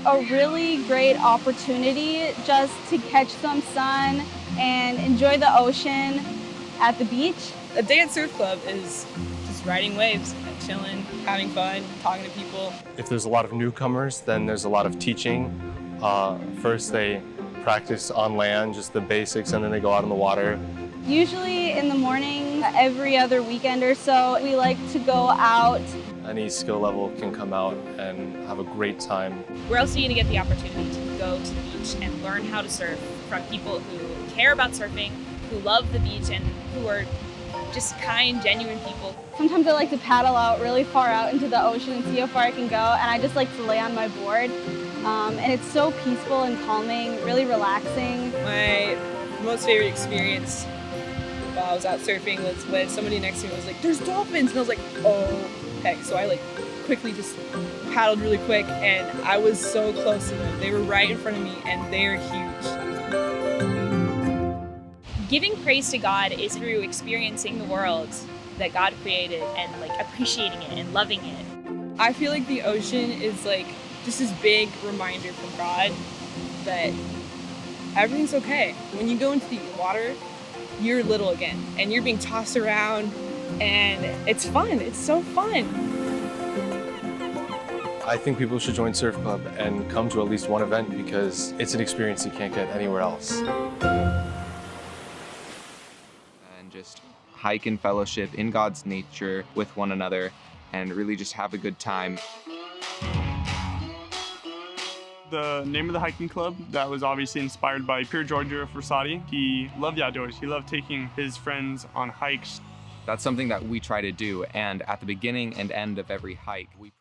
a really great opportunity just to catch some sun and enjoy the ocean at the beach. A day at surf club is just riding waves, chilling, having fun, talking to people. If there's a lot of newcomers, then there's a lot of teaching. First they practice on land, just the basics, and then they go out in the water. Usually in the morning, every other weekend or so, we like to go out. Any skill level can come out and have a great time. We're also going to get the opportunity to go to the beach and learn how to surf from people who care about surfing, who love the beach, and who are just kind, genuine people. Sometimes I like to paddle out really far out into the ocean and see how far I can go, and I just like to lay on my board. And it's so peaceful and calming, really relaxing. My most favorite experience while I was out surfing was when somebody next to me was like, "There's dolphins!" And I was like, "Oh, heck." So I quickly just paddled really quick, and I was so close to them. They were right in front of me, and they're huge. Giving praise to God is through experiencing the world that God created and appreciating it and loving it. I feel like the ocean is just this big reminder from God that everything's okay. When you go into the water, you're little again, and you're being tossed around, and it's fun. It's so fun. I think people should join Surf Club and come to at least one event because it's an experience you can't get anywhere else. And just hike in fellowship in God's nature with one another and really just have a good time. The name of the hiking club, that was obviously inspired by Pier Giorgio Frassati. He loved the outdoors. He loved taking his friends on hikes. That's something that we try to do, and at the beginning and end of every hike, we